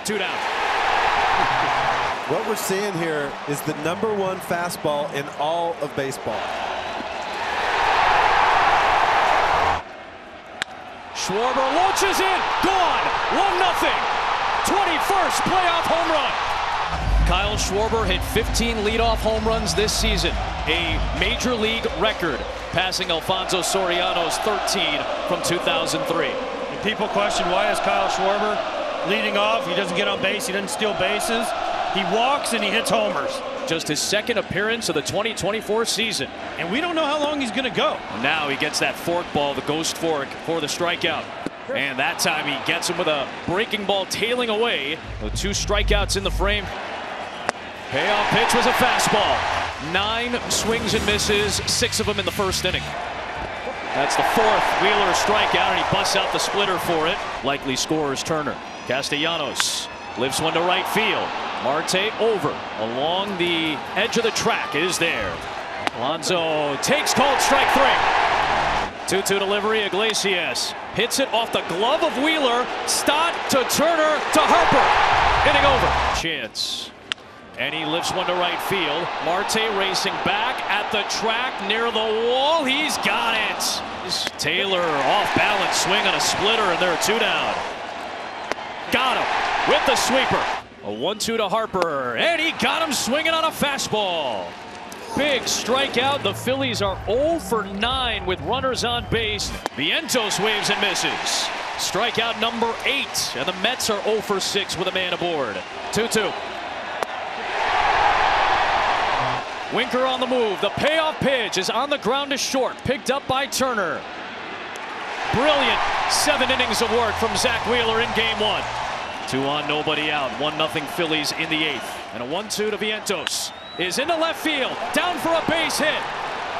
2 down. What we're seeing here is the #1 fastball in all of baseball. Schwarber launches in, gone, 1-0. 21st playoff home run. Kyle Schwarber hit 15 leadoff home runs this season, a major league record, passing Alfonso Soriano's 13 from 2003. And people question, why is Kyle Schwarber leading off? He doesn't get on base, he doesn't steal bases. He walks and he hits homers. Just his second appearance of the 2024 season. And we don't know how long he's going to go. Now he gets that fork ball, the ghost fork, for the strikeout. And that time he gets him with a breaking ball tailing away. With 2 strikeouts in the frame. Payoff pitch was a fastball. 9 swings and misses, 6 of them in the first inning. That's the 4th Wheeler strikeout, and he busts out the splitter for it. Likely scores Turner. Castellanos lifts one to right field. Marte over along the edge of the track is there. Alonso takes called strike 3. 2-2 delivery. Iglesias hits it off the glove of Wheeler. Stott to Turner to Harper. Inning over. Chance. And he lifts one to right field. Marte racing back at the track near the wall. He's got it. Taylor off balance swing on a splitter, and there are 2 down. Got him with the sweeper. A 1-2 to Harper, and he got him swinging on a fastball. Big strikeout. The Phillies are 0 for 9 with runners on base. Vientos waves and misses. Strikeout number 8, and the Mets are 0 for 6 with a man aboard. 2-2. Winker on the move. The payoff pitch is on the ground to short. Picked up by Turner. Brilliant 7 innings of work from Zach Wheeler in game 1. 2 on, nobody out. 1-0 Phillies in the 8th. And a 1-2 to Vientos. Is into left field. Down for a base hit.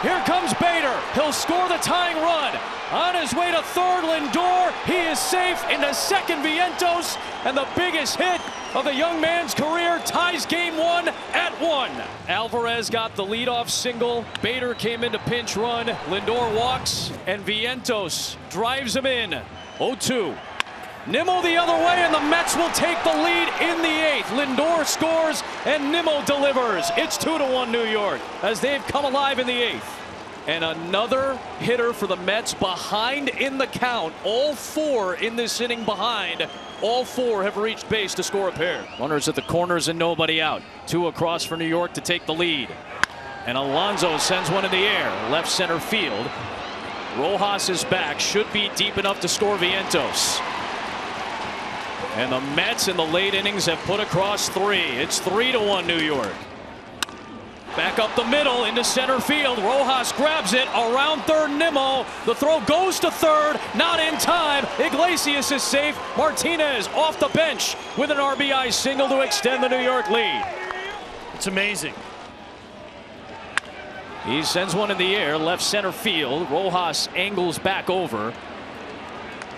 Here comes Bader. He'll score the tying run. On his way to third, Lindor. He is safe. Into second, Vientos. And the biggest hit of the young man's career ties game 1 at 1. Alvarez got the leadoff single. Bader came in to pinch run. Lindor walks, and Vientos drives him in. 0-2. Nimmo the other way, and the Mets will take the lead in the 8th. Lindor scores, and Nimmo delivers. It's 2-1 New York as they've come alive in the 8th. And another hitter for the Mets behind in the count. All 4 in this inning behind. All 4 have reached base to score a pair. Runners at the corners and nobody out. 2 across for New York to take the lead. And Alonso sends one in the air. Left center field. Rojas is back. Should be deep enough to score Vientos. And the Mets in the late innings have put across 3. It's 3-1 New York. Back up the middle into center field. Rojas grabs it around third. Nimmo. The throw goes to third. Not in time. Iglesias is safe. Martinez off the bench with an RBI single to extend the New York lead. It's amazing. He sends one in the air. Left center field. Rojas angles back over.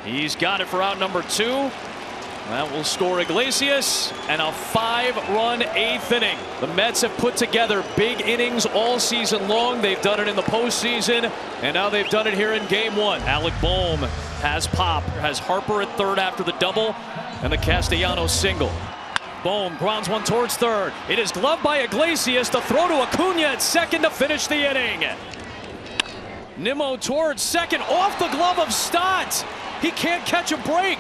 He's got it for out number 2. That will score Iglesias, and a 5-run 8th inning. The Mets have put together big innings all season long. They've done it in the postseason, and now they've done it here in game 1. Alec Bohm has pop, has Harper at third after the double, and the Castellanos single. Bohm grounds one towards third. It is gloved by Iglesias. The throw to Acuna at second to finish the inning. Nimmo towards second, off the glove of Stott. He can't catch a break.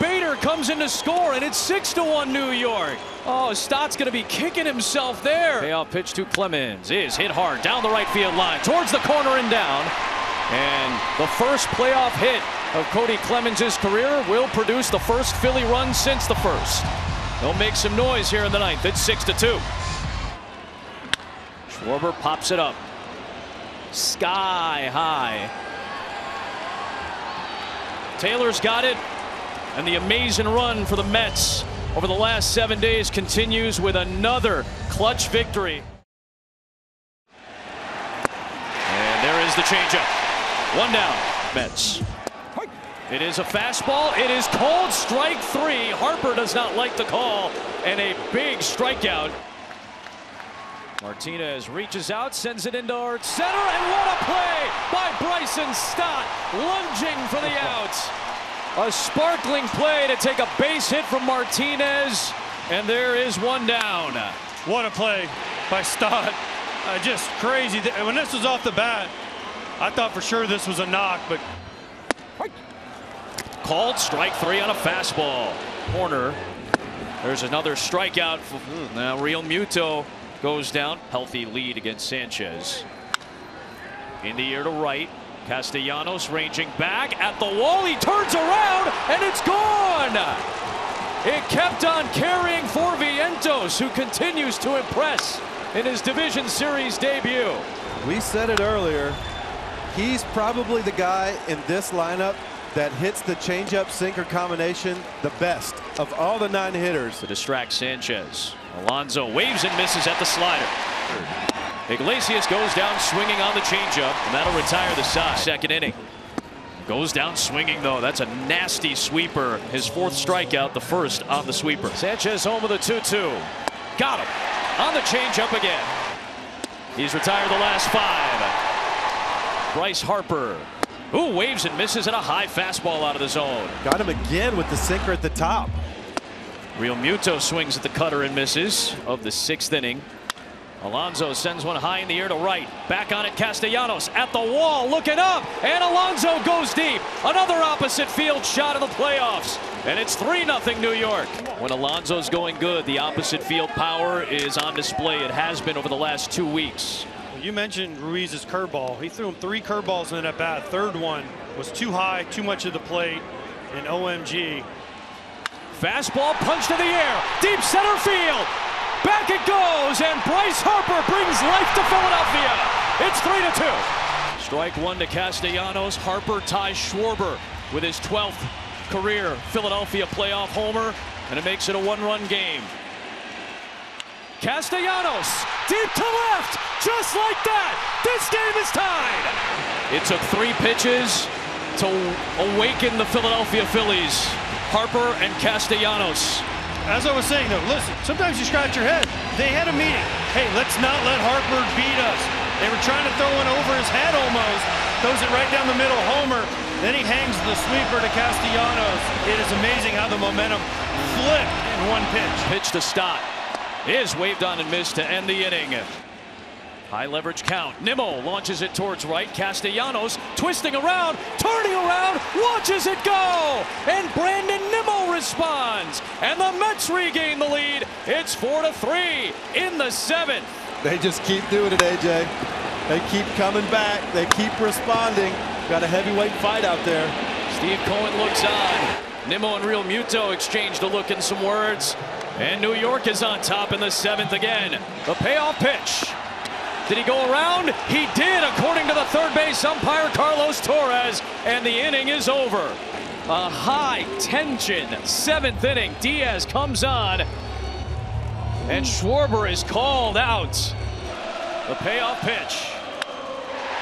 Bader comes in to score, and it's 6-1 New York. Oh, Stott's going to be kicking himself there. Payoff pitch to Clemens is hit hard down the right field line, towards the corner and down. And the first playoff hit of Cody Clemens' career will produce the first Philly run since the first. They'll make some noise here in the 9th. It's 6-2. Schwarber pops it up. Sky high. Taylor's got it. And the amazing run for the Mets over the last 7 days continues with another clutch victory. And there is the changeup. 1 down, Mets. It is a fastball. It is called strike 3. Harper does not like the call, and a big strikeout. Martinez reaches out, sends it into our center, and what a play by Bryson Stott, lunging for the out. A sparkling play to take a base hit from Martinez, and there is one down. What a play by Stott. Just crazy. When this was off the bat, I thought for sure this was a knock, but called strike 3 on a fastball. Corner. There's another strikeout. Now Real Muto goes down. Healthy lead against Sanchez. In the air to right. Castellanos ranging back at the wall. He turns around and it's gone. It kept on carrying for Vientos, who continues to impress in his Division Series debut. We said it earlier. He's probably the guy in this lineup that hits the changeup sinker combination the best of all the 9 hitters. To distract Sanchez. Alonso waves and misses at the slider. Iglesias goes down swinging on the changeup, and that'll retire the side. Second inning. Goes down swinging, though. That's a nasty sweeper. His 4th strikeout, the 1st on the sweeper. Sanchez home with a 2-2. Got him on the changeup again. He's retired the last 5. Bryce Harper. Ooh, waves and misses at a high fastball out of the zone. Got him again with the sinker at the top. Real Muto swings at the cutter and misses of the 6th inning. Alonso sends one high in the air to right. Back on it, Castellanos at the wall, looking up, and Alonso goes deep. Another opposite field shot of the playoffs, and it's 3-0 New York. When Alonso's going good, the opposite field power is on display. It has been over the last 2 weeks. you mentioned Ruiz's curveball. He threw him 3 curveballs in that bat. Third one was too high, too much of the plate, and OMG. Fastball punch to the air, deep center field. Back it goes, and Bryce Harper brings life to Philadelphia. It's 3-2. Strike one to Castellanos. Harper ties Schwarber with his 12th career Philadelphia playoff homer, and it makes it a 1-run game. Castellanos, deep to left, just like that. This game is tied. It took 3 pitches to awaken the Philadelphia Phillies. Harper and Castellanos. As I was saying, though, listen, sometimes you scratch your head. They had a meeting. Hey, let's not let Harper beat us. They were trying to throw one over his head almost. Throws it right down the middle, homer. Then he hangs the sweeper to Castellanos. It is amazing how the momentum flipped in 1 pitch. Pitch to Stott. Is waved on and missed to end the inning. High leverage count. Nimmo launches it towards right. Castellanos twisting around, turning around, watches it go. And Brandon Nimmo responds. And the Mets regain the lead. It's 4-3 in the 7th. They just keep doing it, AJ. They keep coming back. They keep responding. Got a heavyweight fight out there. Steve Cohen looks on. Nimmo and Real Muto exchanged a look and some words. And New York is on top in the 7th again. The payoff pitch. Did he go around? He did, according to the third base umpire Carlos Torres. And the inning is over. A high tension 7th inning. Diaz comes on. And Schwarber is called out. The payoff pitch.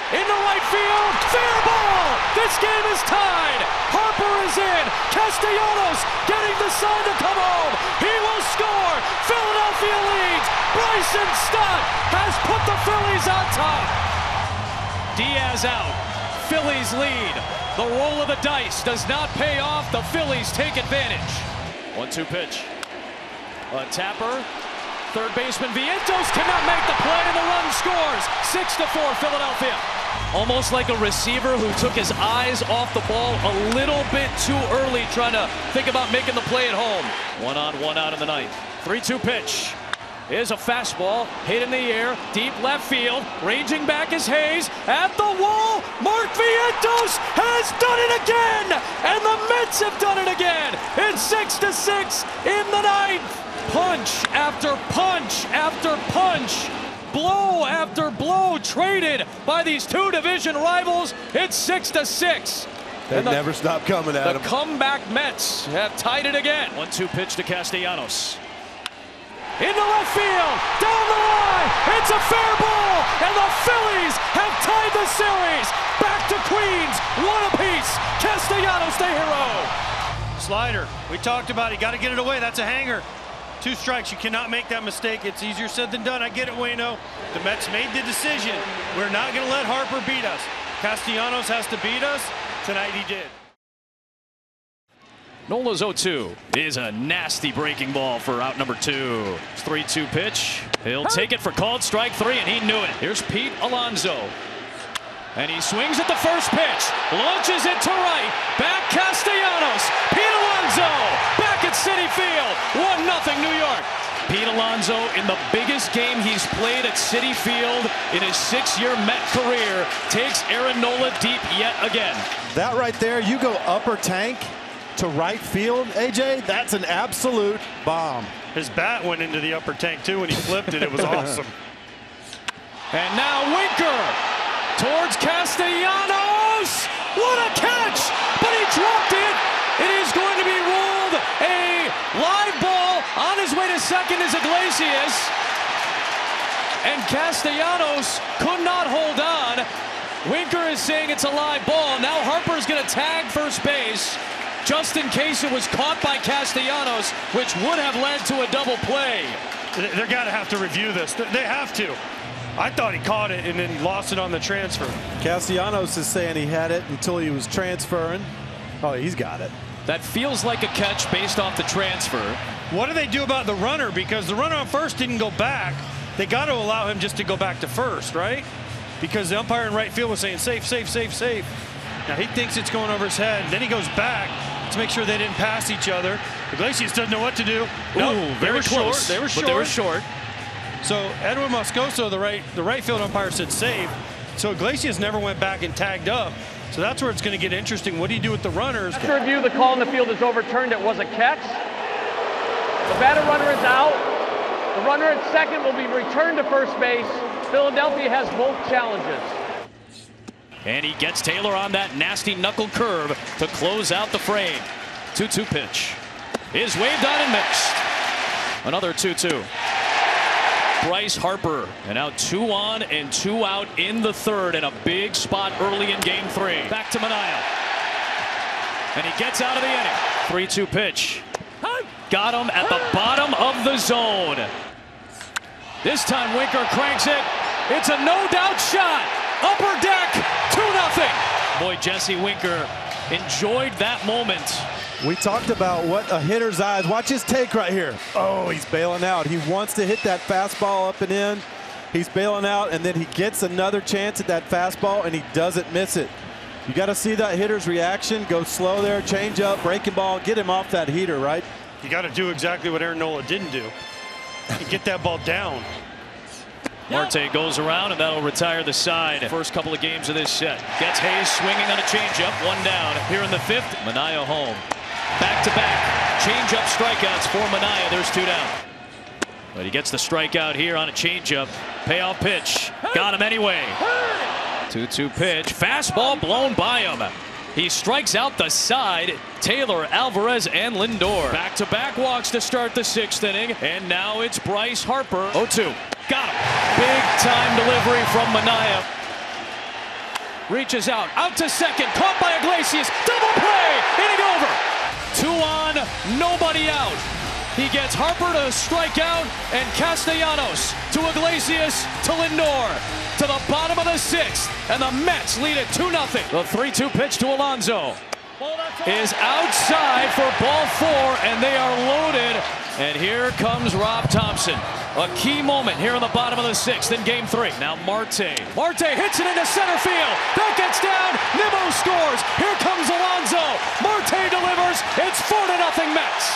Into right field, fair ball! This game is tied! Harper is in, Castellanos getting the sign to come home! He will score! Philadelphia leads! Bryson Stott has put the Phillies on top! Diaz out, Phillies lead. The roll of the dice does not pay off, the Phillies take advantage. 1-2 pitch. A tapper. Third baseman Vientos cannot make the play, and the run scores. 6-4 Philadelphia. Almost like a receiver who took his eyes off the ball a little bit too early, trying to think about making the play at home. 1 on, 1 out in the 9th. 3-2 pitch. Here's a fastball, hit in the air, deep left field. Ranging back is Hayes at the wall. Mark Vientos has done it again, and the Mets have done it again. It's 6-6 in the 9th. Punch after punch after punch, blow after blow traded by these 2 division rivals. It's 6-6. They never stop coming at them. The comeback Mets have tied it again. 1-2 pitch to Castellanos. Into left field, down the line, it's a fair ball, and the Phillies have tied the series. Back to Queens, 1 apiece. Castellanos the hero. Slider, we talked about it, got to get it away, that's a hanger. 2 strikes, you cannot make that mistake. It's easier said than done. I get it, Wayno. The Mets made the decision. We're not going to let Harper beat us. Castellanos has to beat us. Tonight he did. Nola's 0-2 is a nasty breaking ball for out number 2. 3-2 pitch. He'll take it for called strike 3, and he knew it. Here's Pete Alonso. And he swings at the first pitch. Launches it to right. Back Castellanos. Pete Alonso back at Citi Field. 1-0 New York. Pete Alonso in the biggest game he's played at Citi Field in his 6-year Met career takes Aaron Nola deep yet again. That right there, you go upper tank to right field, AJ, that's an absolute bomb. His bat went into the upper tank too when he flipped it. It was awesome. And now Winker towards Castellanos. What a catch! But he dropped it. It is going to be ruled a live ball. On his way to second is Iglesias. And Castellanos could not hold on. Winker is saying it's a live ball. Now Harper's going to tag first base, just in case it was caught by Castellanos, which would have led to a double play. They're got to have to review this. They have to. I thought he caught it and then lost it on the transfer. Castellanos is saying he had it until he was transferring. Oh, he's got it. That feels like a catch based off the transfer. What do they do about the runner? Because the runner on first didn't go back. They got to allow him just to go back to first, right? Because the umpire in right field was saying safe, safe, safe, safe. Now he thinks it's going over his head. Then he goes back to make sure they didn't pass each other. Iglesias doesn't know what to do. No, very close. Short. They were short. But they were short. So Edwin Moscoso, the right field umpire, said save. So Iglesias never went back and tagged up. So that's where it's going to get interesting. What do you do with the runners? After review, the call in the field is overturned. It was a catch. The batter runner is out. The runner at second will be returned to first base. Philadelphia has both challenges. And he gets Taylor on that nasty knuckle curve to close out the frame. 2-2 pitch is waved on and mixed. Another 2-2. Bryce Harper, and now 2 on and 2 out in the third, in a big spot early in game 3. Back to Manaea. And he gets out of the inning. 3-2 pitch. Got him at the bottom of the zone. This time Winker cranks it. It's a no-doubt shot. Upper deck, 2-0. Boy, Jesse Winker enjoyed that moment. We talked about what a hitter's eyes. Watch his take right here. Oh, he's bailing out. He wants to hit that fastball up and in. He's bailing out, and then he gets another chance at that fastball, and he doesn't miss it. You got to see that hitter's reaction. Go slow there, change up, breaking ball, get him off that heater, right? You got to do exactly what Aaron Nola didn't do. And get that ball down. Marte goes around, and that'll retire the side. First couple of games of this set. Gets Hayes swinging on a changeup. 1 down. Here in the 5th, Manaea home. Back-to-back changeup strikeouts for Manaea. There's 2 down. But he gets the strikeout here on a changeup. Payoff pitch. Got him anyway. 2-2 pitch. Fastball blown by him. He strikes out the side. Taylor, Alvarez, and Lindor. Back-to-back walks to start the 6th inning. And now it's Bryce Harper. 0-2. Got him. Big-time delivery from Manaea. Reaches out to second. Caught by Iglesias. Double play. Inning over. 2 on, nobody out. He gets Harper to strike out, and Castellanos to Iglesias to Lindor to the bottom of the 6th, and the Mets lead it 2-0. The 3-2 pitch to Alonso is outside for ball 4, and they are loaded. And here comes Rob Thompson. A key moment here in the bottom of the 6th in game 3. Now Marte hits it into center field. That gets down. Nimmo scores. Here comes Alonso. Marte delivers. It's 4-0 Mets.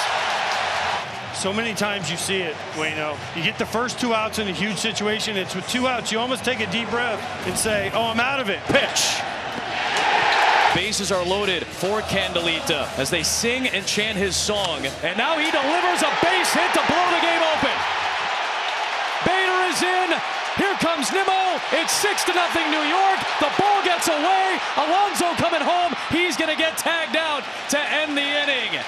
So many times you see it, Wayno. You get the first 2 outs in a huge situation. It's with 2 outs. You almost take a deep breath and say, oh, I'm out of it. Pitch. Bases are loaded for Candelita as they sing and chant his song. And now he delivers a base hit to blow the game open. Bader is in. Here comes Nimmo. It's 6-0 New York. The ball gets away. Alonso coming home. He's going to get tagged out to end the inning.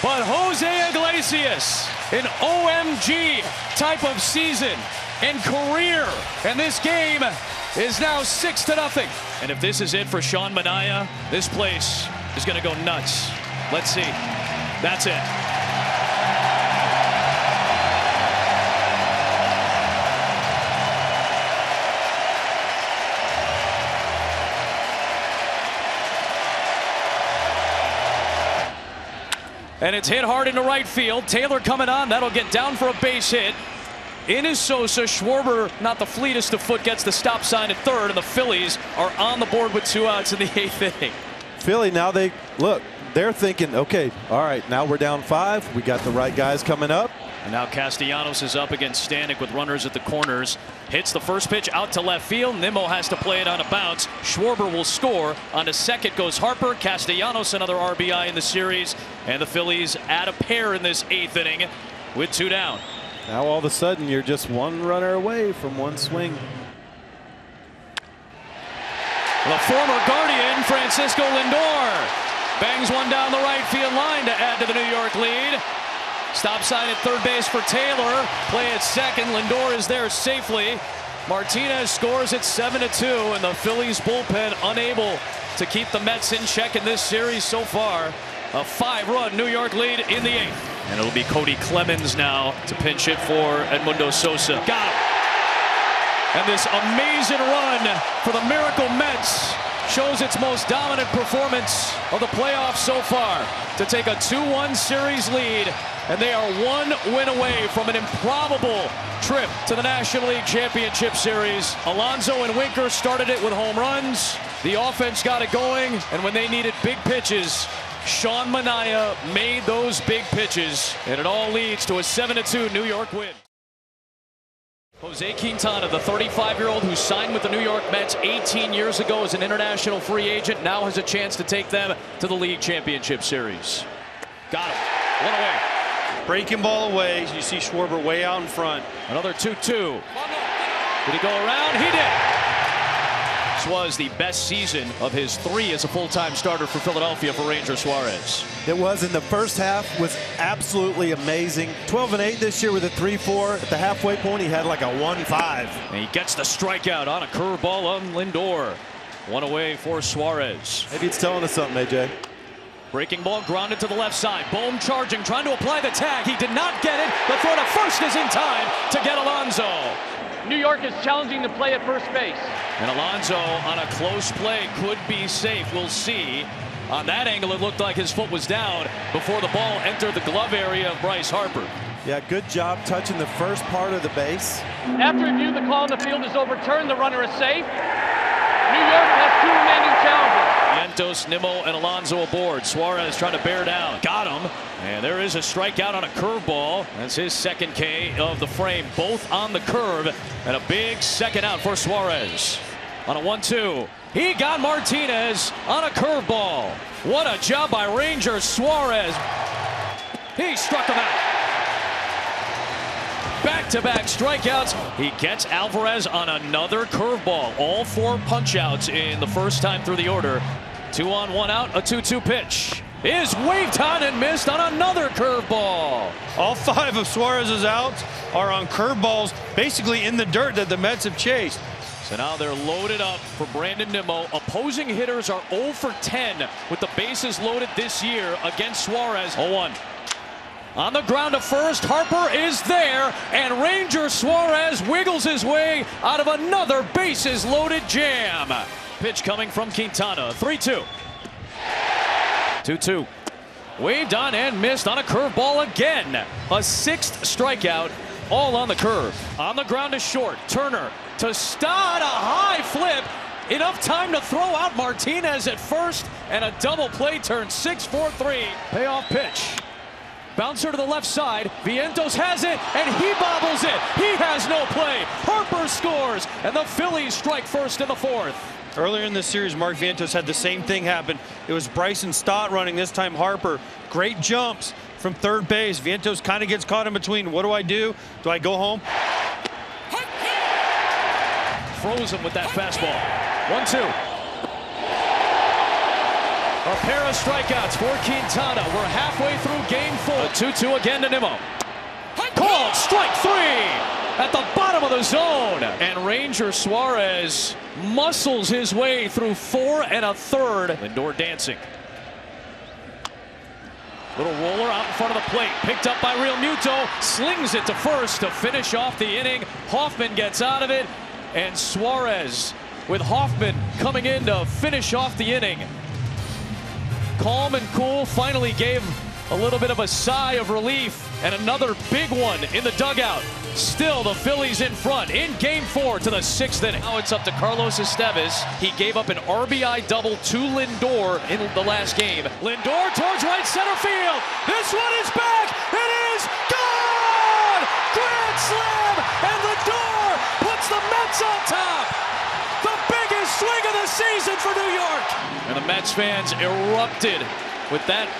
But Jose Iglesias, an OMG type of season and career. And this game is now 6-0. And if this is it for Sean Manaea, this place is going to go nuts. Let's see. That's it. And it's hit hard into right field. Taylor coming on. That'll get down for a base hit. In is Sosa. Schwarber, not the fleetest of foot, gets the stop sign at third, and the Phillies are on the board with 2 outs in the 8th inning. Philly, now they're thinking, okay, all right, now we're down 5. We got the right guys coming up. And now Castellanos is up against Stanek with runners at the corners. Hits the first pitch out to left field. Nimmo has to play it on a bounce. Schwarber will score. On to second goes Harper. Castellanos another RBI in the series. And the Phillies add a pair in this 8th inning with 2 down. Now all of a sudden you're just 1 runner away from 1 swing. The former Guardian, Francisco Lindor, bangs one down the right field line to add to the New York lead. Stop sign at third base for Taylor. Play at second. Lindor is there safely. Martinez scores at 7-2, and the Phillies bullpen unable to keep the Mets in check in this series so far. A 5-run New York lead in the 8th. And it'll be Cody Clemens now to pinch hit for Edmundo Sosa. Got him. And this amazing run for the Miracle Mets shows its most dominant performance of the playoffs so far to take a 2-1 series lead, and they are 1 win away from an improbable trip to the National League Championship Series. Alonso and Winker started it with home runs. The offense got it going, and when they needed big pitches, Sean Manaea made those big pitches, and it all leads to a 7-2 New York win. Jose Quintana, the 35-year-old who signed with the New York Mets 18 years ago as an international free agent, now has a chance to take them to the League Championship Series. Got him. 1 away. Breaking ball away. You see Schwarber way out in front. Another 2-2. Did he go around? He did. This was the best season of his 3 as a full-time starter for Philadelphia for Ranger Suarez. It was, in the first half was absolutely amazing. 12-8 this year with a 3-4. At the halfway point, he had like a 1-5. And he gets the strikeout on a curveball on Lindor. 1 away for Suarez. Maybe it's telling us something, AJ. Breaking ball grounded to the left side. Bohm charging, trying to apply the tag. He did not get it. The throw to first is in time to get Alonso. New York is challenging the play at first base. And Alonso on a close play could be safe. We'll see. On that angle, it looked like his foot was down before the ball entered the glove area of Bryce Harper. Yeah, good job touching the first part of the base. After review, the call on the field is overturned. The runner is safe. New York has 2 remaining challenges. Vientos, Nimmo, and Alonso aboard. Suarez trying to bear down. Got him. And there is a strikeout on a curveball. That's his second K of the frame, both on the curve. And a big second out for Suarez. On a 1-2. He got Martinez on a curveball. What a job by Ranger Suarez. He struck him out. Back-to-back strikeouts. He gets Alvarez on another curveball. All 4 punch-outs in the first time through the order. 2 on, 1 out, a 2-2 pitch. Is waved on and missed on another curveball. All 5 of Suarez's outs are on curveballs, basically in the dirt that the Mets have chased. So now they're loaded up for Brandon Nimmo. Opposing hitters are 0 for 10 with the bases loaded this year against Suarez. 0-1. On the ground to first, Harper is there, and Ranger Suarez wiggles his way out of another bases-loaded jam. Pitch coming from Quintana, 3-2. 2-2. Waved on and missed on a curveball again. A 6th strikeout, all on the curve. On the ground to short, Turner to Stott, a high flip. Enough time to throw out Martinez at first, and a double play turn, 6-4-3. Payoff pitch. Bouncer to the left side. Vientos has it, and he bobbles it. He has no play. Harper scores, and the Phillies strike first in the 4th. Earlier in this series, Mark Vientos had the same thing happen. It was Bryson Stott running, this time Harper. Great jumps from third base. Vientos kind of gets caught in between. What do? Do I go home? Froze him with that fastball. 1-2. A pair of strikeouts for Quintana. We're halfway through game 4. A 2-2 again to Nimmo. Called strike 3 at the bottom of the zone. And Ranger Suarez muscles his way through 4 1/3. Lindor dancing. Little roller out in front of the plate. Picked up by Real Muto. Slings it to first to finish off the inning. Hoffman gets out of it. And Suarez with Hoffman coming in to finish off the inning. Calm and cool, finally gave A little bit of a sigh of relief, and another big one in the dugout. Still the Phillies in front in Game 4 to the 6th inning. Now it's up to Carlos Estevez. He gave up an RBI double to Lindor in the last game. Lindor towards right center field. This one is back. It is gone! Grand slam! And Lindor puts the Mets on top. The biggest swing of the season for New York. And the Mets fans erupted with that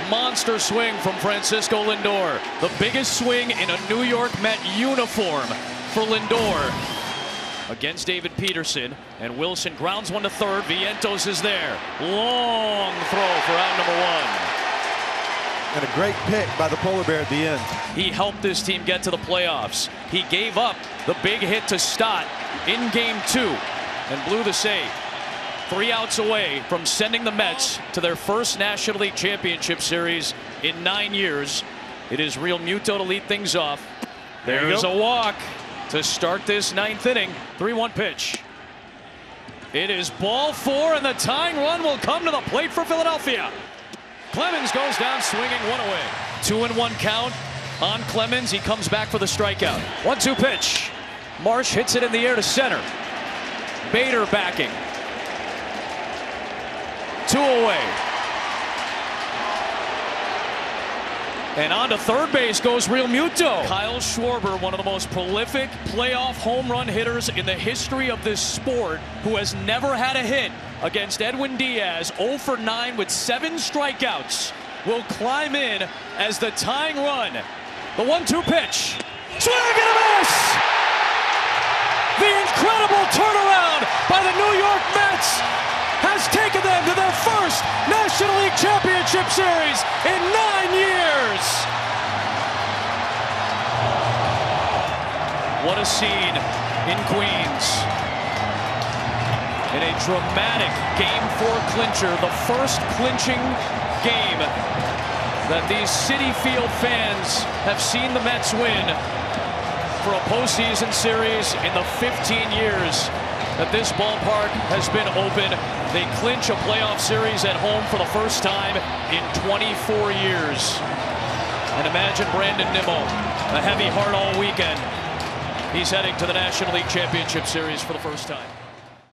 monster swing from Francisco Lindor. The biggest swing in a New York Met uniform for Lindor against David Peterson. And Wilson grounds one to third. Vientos is there. Long throw for out number 1. And a great pick by the Polar Bear at the end. He helped this team get to the playoffs. He gave up the big hit to Stott in Game 2 and blew the save. 3 outs away from sending the Mets to their first National League Championship Series in 9 years. It is Real Muto to lead things off. There's a walk to start this 9th inning. 3-1 pitch. It is ball 4, and the tying run will come to the plate for Philadelphia. Clemens goes down swinging, 1 away. 2-1 count on Clemens. He comes back for the strikeout. 1-2 pitch. Marsh hits it in the air to center. Bader backing. 2 away. And on to third base goes Real Muto. Kyle Schwarber, one of the most prolific playoff home run hitters in the history of this sport, who has never had a hit against Edwin Diaz, 0 for 9 with 7 strikeouts, will climb in as the tying run. The 1-2 pitch. Swing and a miss! The incredible turnaround by the New York Mets has taken them to their first National League Championship Series in 9 years. What a scene in Queens. In a dramatic Game 4 clincher, the first clinching game that these Citi Field fans have seen the Mets win for a postseason series in the 15 years that this ballpark has been open. They clinch a playoff series at home for the first time in 24 years. And imagine Brandon Nimmo, a heavy heart all weekend. He's heading to the National League Championship Series for the first time.